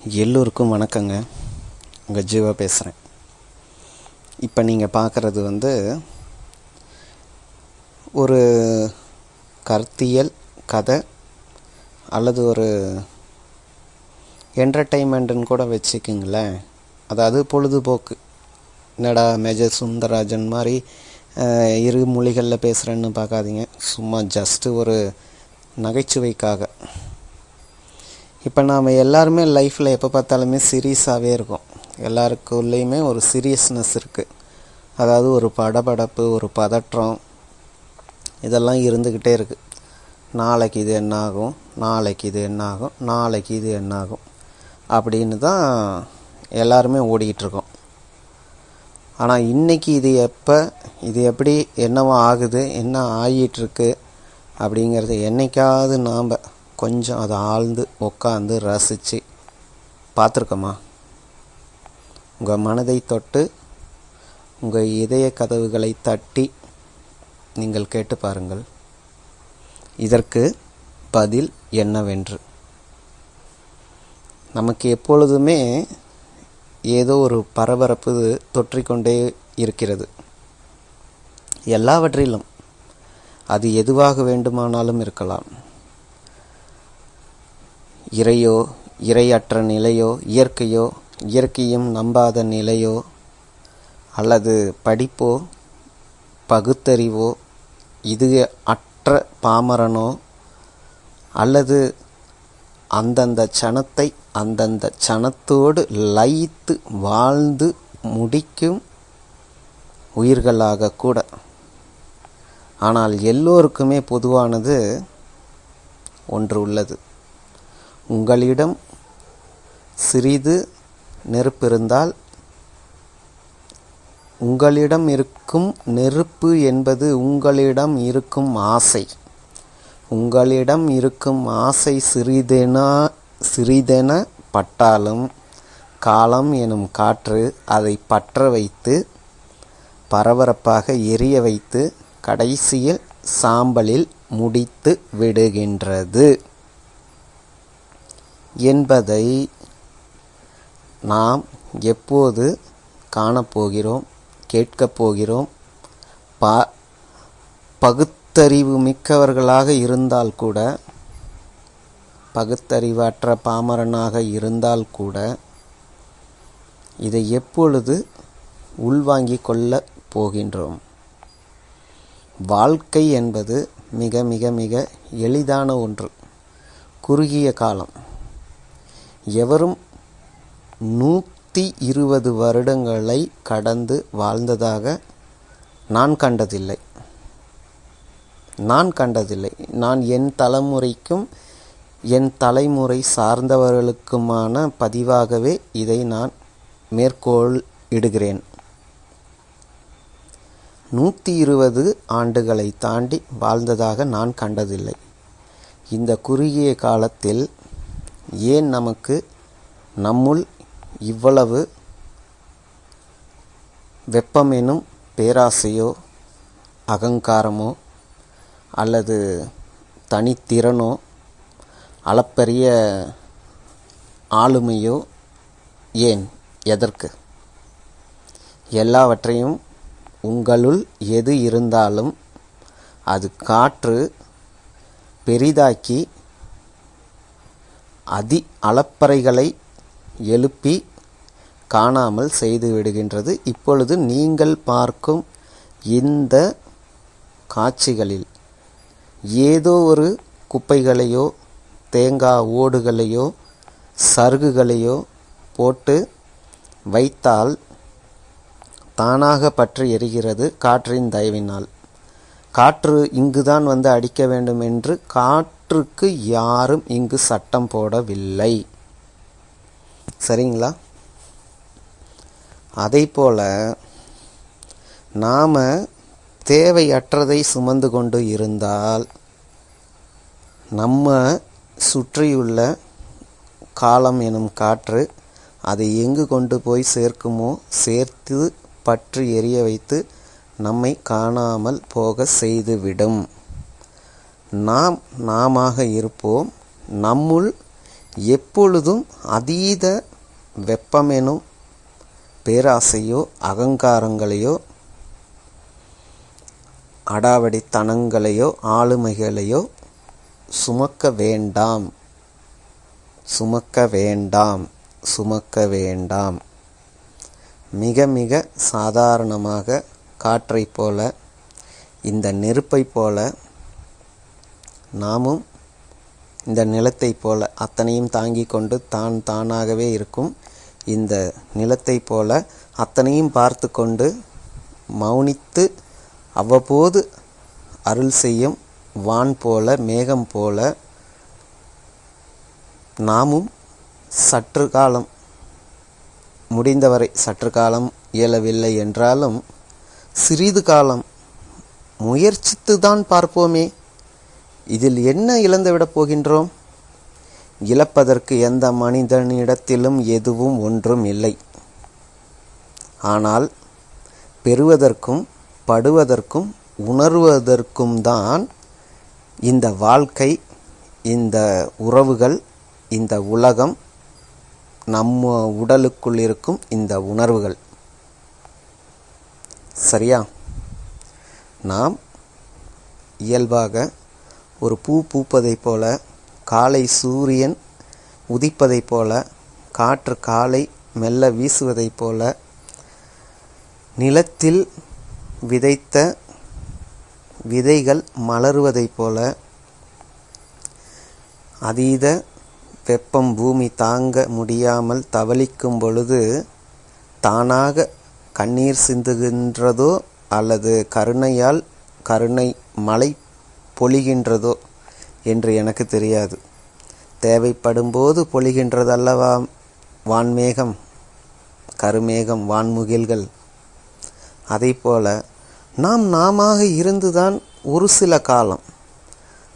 எல்லோருக்கும் வணக்கங்க. உங்கள் ஜீவா பேசுகிறேன். இப்போ நீங்கள் பார்க்குறது ஒரு கருத்தியல் கதை அல்லது ஒரு என்டர்டெயின்மெண்ட்டுன்னு கூட வச்சுக்கிங்களேன். அதாவது பொழுதுபோக்கு. என்னடா மேஜர் சுந்தரராஜன் மாதிரி இரு மொழிகளில் பேசுகிறேன்னு பார்க்காதீங்க. சும்மா ஜஸ்ட்டு ஒரு நகைச்சுவைக்காக. இப்போ நாம் எல்லாருமே லைஃப்பில் எப்போ பார்த்தாலுமே சீரியஸாகவே இருக்கும். எல்லாருக்குள்ளேயுமே ஒரு சீரியஸ்னஸ் இருக்குது. அதாவது ஒரு படபடப்பு, ஒரு பதற்றம், இதெல்லாம் இருந்துக்கிட்டே இருக்குது. நாளைக்கு இது என்னாகும், நாளைக்கு இது என்னாகும், நாளைக்கு இது என்னாகும் அப்படின்னு தான் எல்லாருமே ஓடிக்கிட்டுருக்கோம். ஆனால் இன்றைக்கி இது எப்படி என்னவோ ஆகுது, என்ன ஆகிட்டுருக்கு அப்படிங்கிறது என்றைக்காவது நாம் கொஞ்சம் அதை ஆழ்ந்து உட்காந்து ரசித்து பார்த்துருக்கோமா? உங்கள் மனதை தொட்டு உங்கள் இதய கதவுகளை தட்டி நீங்கள் கேட்டு பாருங்கள். இதற்கு பதில் என்னவென்று. நமக்கு எப்பொழுதுமே ஏதோ ஒரு பரபரப்பு தொற்றிக்கொண்டே இருக்கிறது. எல்லாவற்றிலும் அது எதுவாக வேண்டுமானாலும் இருக்கலாம். இறையோ, இறையற்ற நிலையோ, இயற்கையோ, இயற்கையும் நம்பாத நிலையோ, அல்லது படிப்போ, பகுத்தறிவோ, இது அற்ற பாமரனோ, அல்லது அந்தந்த சனத்தை அந்தந்த சனத்தோடு லயித்து வாழ்ந்து முடிக்கும் உயிர்களாக கூட. ஆனால் எல்லோருக்குமே பொதுவானது ஒன்று உள்ளது. உங்களிடம் சிறிது நெருப்பு இருந்தால், உங்களிடம் இருக்கும் நெருப்பு என்பது உங்களிடம் இருக்கும் ஆசை. உங்களிடம் இருக்கும் ஆசை சிறிதென பட்டாலும் காலம் எனும் காற்று அதை பற்ற வைத்து பரபரப்பாக எரிய வைத்து கடைசியில் சாம்பலில் முடித்து விடுகின்றது என்பதை நாம் எப்போது காணப்போகிறோம், கேட்கப் போகிறோம்? பகுத்தறிவு மிக்கவர்களாக இருந்தால் கூட, பகுத்தறிவற்ற பாமரனாக இருந்தால் கூட இதை எப்பொழுது உள்வாங்கிக் கொள்ளப் போகின்றோம்? வாழ்க்கை என்பது மிக மிக மிக எளிதான ஒன்று. குறுகிய காலம். எவரும் 120 வருடங்களை கடந்து வாழ்ந்ததாக நான் கண்டதில்லை. நான் என் தலைமுறைக்கும் என் தலைமுறை சார்ந்தவர்களுக்குமான பதிவாகவே இதை நான் மேற்கோள் இடுகிறேன். 120 ஆண்டுகளை தாண்டி வாழ்ந்ததாக நான் கண்டதில்லை. இந்த குறுகிய காலத்தில் ஏன் நமக்கு நம்முள் இவ்வளவு வெப்பமெனும் பேராசையோ, அகங்காரமோ, அல்லது தனித்திறனோ, அளப்பரிய ஆளுமையோ? ஏன்? எதற்கு? எல்லாவற்றையும் உங்களுள் எது இருந்தாலும் அது காற்று பெரிதாக்கி அளப்பறைகளை எழுப்பி காணாமல் செய்து விடுகின்றது. இப்பொழுது நீங்கள் பார்க்கும் இந்த காட்சிகளில் ஏதோ ஒரு குப்பைகளையோ, தேங்காய் ஓடுகளையோ, சருகுகளையோ போட்டு வைத்தால் தானாக பற்றி எரிகிறது காற்றின் தயவினால். காற்று இங்குதான் அடிக்க வேண்டும் என்று காற்றுக்கு யாரும் இங்கு சட்டம் போடவில்லை. சரிங்களா? அதைப்போல நாம் தேவையற்றதை சுமந்து கொண்டு இருந்தால் நம்ம சுற்றியுள்ள காலம் எனும் காற்று அதை எங்கு கொண்டு போய் சேர்க்குமோ சேர்த்து பற்றி எரிய வைத்து நம்மை காணாமல் போக செய்துவிடும். நாமாக இருப்போம். நம்முள் எப்பொழுதும் அதீத வெப்பமெனும் பேராசையோ அகங்காரங்களையோ அடாவடித்தனங்களையோ ஆளுமைகளையோ சுமக்க வேண்டாம், சுமக்க வேண்டாம், சுமக்க வேண்டாம். மிக மிக சாதாரணமாக காற்றைப் போல, இந்த நெருப்பைப் போல, நாமும் இந்த நிலத்தைப் போல அத்தனையும் தாங்கி கொண்டு தானாகவே இருக்கும் இந்த நிலத்தைப் போல அத்தனையும் பார்த்து கொண்டு மௌனித்து அவ்வப்போது அருள் செய்யும் வான் போல மேகம் போல நாமும் சற்று காலம், முடிந்தவரை சற்று காலம் இயலவில்லை என்றாலும் சிறிது காலம் முயற்சித்து தான் பார்ப்போமே. இதில் என்ன இழந்துவிடப் போகின்றோம்? இழப்பதற்கு எந்த மனிதனிடத்திலும் எதுவும் ஒன்றும் இல்லை. ஆனால் பெறுவதற்கும் படுவதற்கும் உணர்வதற்கும் தான் இந்த வாழ்க்கை, இந்த உறவுகள், இந்த உலகம், நம்ம உடலுக்குள் இருக்கும் இந்த உணர்வுகள். சரியா? நாம் இயல்பாக ஒரு பூ பூப்பதைப் போல, காலை சூரியன் உதிப்பதைப் போல, காற்று காலை மெல்ல வீசுவதைப் போல, நிலத்தில் விதைத்த விதைகள் மலருவதைப் போல, அதீத வெப்பம் பூமி தாங்க முடியாமல் தவளிக்கும் பொழுது தானாக கண்ணீர் சிந்துகின்றதோ அல்லது கருணை மழை பொழிகின்றதோ என்று எனக்கு தெரியாது. தேவைப்படும்போது பொழிகின்றதல்லவா வான்மேகம், கருமேகம், வான்முகில்கள். அதைப்போல நாமாக இருந்துதான் ஒரு சில காலம்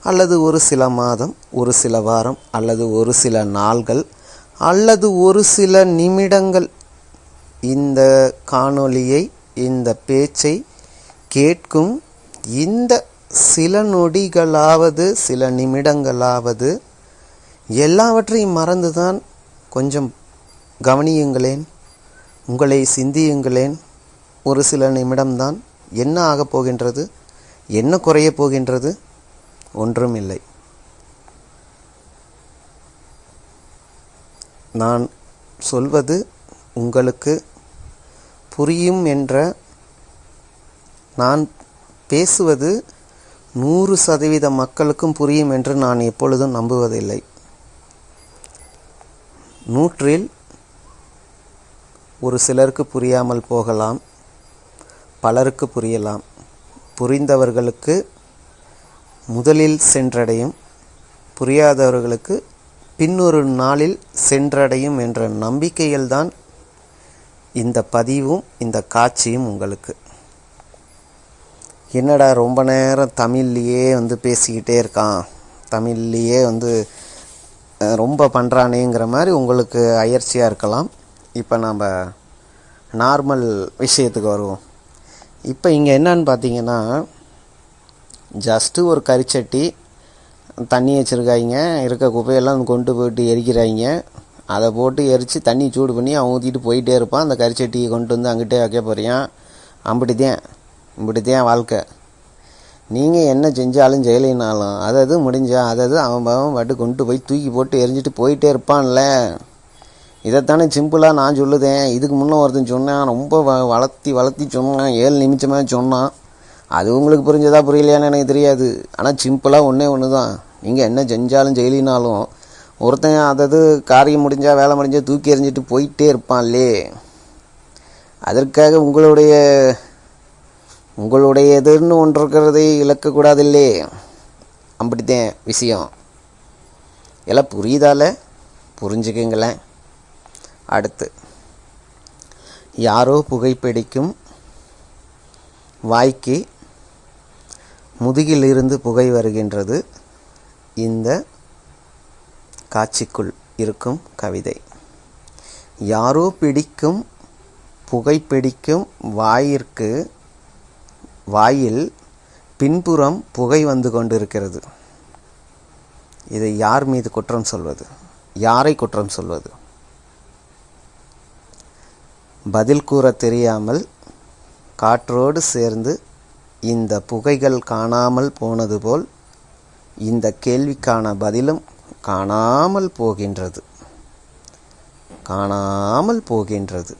அல்லது ஒரு சில மாதம், ஒரு சில வாரம் அல்லது ஒரு சில நாள்கள் அல்லது ஒரு சில நிமிடங்கள் இந்த காணொளியை, இந்த பேச்சை கேட்கும் இந்த சில நொடிகளாவது, சில நிமிடங்களாவது எல்லாவற்றையும் மறந்துதான் கொஞ்சம் கவனியுங்களேன், உங்களை சிந்தியுங்களேன். ஒரு சில நிமிடம்தான். என்ன ஆகப் போகின்றது? என்ன குறையப் போகின்றது? ஒன்றுமில்லை. நான் சொல்வது உங்களுக்கு புரியும் என்ற, நான் பேசுவது 100% மக்களுக்கும் புரியும் என்று நான் எப்பொழுதும் நம்புவதில்லை. 100ல் ஒரு சிலருக்கு புரியாமல் போகலாம், பலருக்கு புரியலாம். புரிந்தவர்களுக்கு முதலில் சென்றடையும், புரியாதவர்களுக்கு பின்னொரு நாளில் சென்றடையும் என்ற நம்பிக்கையில்தான் இந்த பதிவும் இந்த காட்சியும் உங்களுக்கு. என்னடா ரொம்ப நேரம் தமிழ்லையே பேசிக்கிட்டே இருக்கான், தமிழ்லையே ரொம்ப பண்ணுறானேங்கிற மாதிரி உங்களுக்கு அயற்சியாக இருக்கலாம். இப்போ நம்ம நார்மல் விஷயத்துக்கு வருவோம். இப்போ இங்கே என்னன்னு பார்த்தீங்கன்னா, ஜஸ்ட்டு ஒரு கரிச்சட்டி, தண்ணி வச்சுருக்காங்க, இருக்க குப்பையெல்லாம் கொண்டு போய்ட்டு எரிக்கிறாங்க. அதை போட்டு எரித்து தண்ணி சூடு பண்ணி அவன் ஊற்றிட்டு போயிட்டே இருப்பான். அந்த கரிச்சட்டியை கொண்டு அங்கிட்டே வைக்க போறியான். இப்படித்தான் வாழ்க்கை. நீங்கள் என்ன செஞ்சாலும் செய்யலைனாலும் அதாவது முடிஞ்சால் அதாவது அவன் பாட்டு கொண்டு போய் தூக்கி போட்டு எரிஞ்சிட்டு போயிட்டே இருப்பான்ல. இதைத்தானே சிம்பிளாக நான் சொல்லுதேன். இதுக்கு முன்னே ஒருத்தன் சொன்னான், ரொம்ப வளர்த்தி சொன்னான், 7 நிமிஷமாக சொன்னான். அது உங்களுக்கு புரிஞ்சதா புரியலையான்னு எனக்கு தெரியாது. ஆனால் சிம்பிளாக ஒன்று தான். நீங்கள் என்ன செஞ்சாலும் செய்யலினாலும் ஒருத்தன் அதாவது காரியம் முடிஞ்சால் வேலை முடிஞ்சால் தூக்கி எறிஞ்சிட்டு போயிட்டே இருப்பான்லே. அதற்காக உங்களுடையதுன்னு ஒன்று இருக்கிறதை இழக்கக்கூடாதில்லே. அப்படித்தான் விஷயம். எல்லாம் புரியுதால புரிஞ்சுக்குங்களேன். அடுத்து, யாரோ புகைப்பிடிக்கும் வாய்க்கு முதுகிலிருந்து புகை வருகின்றது. இந்த காட்சிக்குள் இருக்கும் கவிதை. யாரோ பிடிக்கும் புகைப்பிடிக்கும் வாயில் பின்புறம் புகை வந்து கொண்டிருக்கிறது. இதை யார் மீது குற்றம் சொல்வது? யாரை குற்றம் சொல்வது? பதில் கூற தெரியாமல் காற்றோடு சேர்ந்து இந்த புகைகள் காணாமல் போனது போல் இந்த கேள்விக்கான பதிலும் காணாமல் போகின்றது. காணாமல் போகின்றது.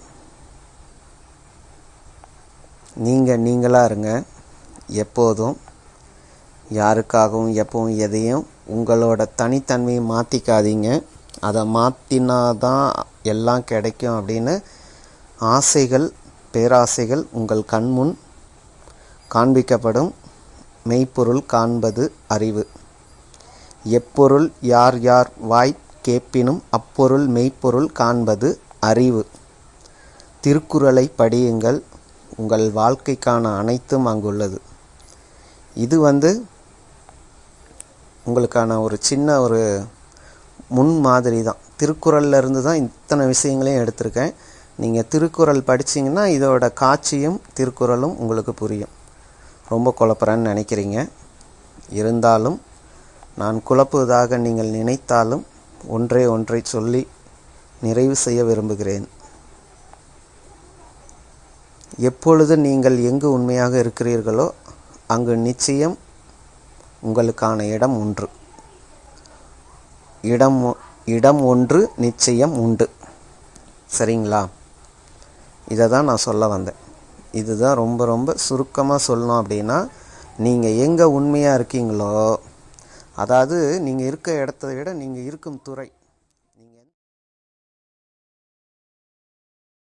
நீங்களாக இருங்க. எப்போதும் யாருக்காகவும் எப்பவும் எதையும் உங்களோட தனித்தன்மையை மாற்றிக்காதீங்க. அதை மாற்றினாதான் எல்லாம் கிடைக்கும் அப்படின்னு ஆசைகள், பேராசைகள் உங்கள் கண்முன் காண்பிக்கப்படும். மெய்ப்பொருள் காண்பது அறிவு. எப்பொருள் யார் யார் வாய் கேட்பினும் அப்பொருள் மெய்ப்பொருள் காண்பது அறிவு. திருக்குறளை படியுங்கள். உங்கள் வாழ்க்கைக்கான அனைத்தும் அங்குள்ளது. இது உங்களுக்கான ஒரு சின்ன ஒரு முன் மாதிரி தான். திருக்குறளில் இருந்து தான் இத்தனை விஷயங்களையும் எடுத்திருக்கேன். நீங்கள் திருக்குறள் படிச்சிங்கன்னா இதோட காட்சியும் திருக்குறளும் உங்களுக்கு புரியும். ரொம்ப குழப்பறேன்னு நினைக்கிறீங்க. இருந்தாலும் நான் குழப்புவதாக நீங்கள் நினைத்தாலும் ஒன்றை சொல்லி நிறைவு செய்ய விரும்புகிறேன். எப்பொழுது நீங்கள் எங்கு உண்மையாக இருக்கிறீர்களோ அங்கு நிச்சயம் உங்களுக்கான இடம் ஒன்று. இடம் ஒன்று நிச்சயம் உண்டு. சரிங்களா? இதை தான் நான் சொல்ல வந்தேன். இதுதான் ரொம்ப ரொம்ப சுருக்கமாக சொல்லணும் அப்படின்னா, நீங்கள் எங்கே உண்மையாக இருக்கீங்களோ, அதாவது நீங்கள் இருக்க இடத்த விட நீங்கள் இருக்கும் துறை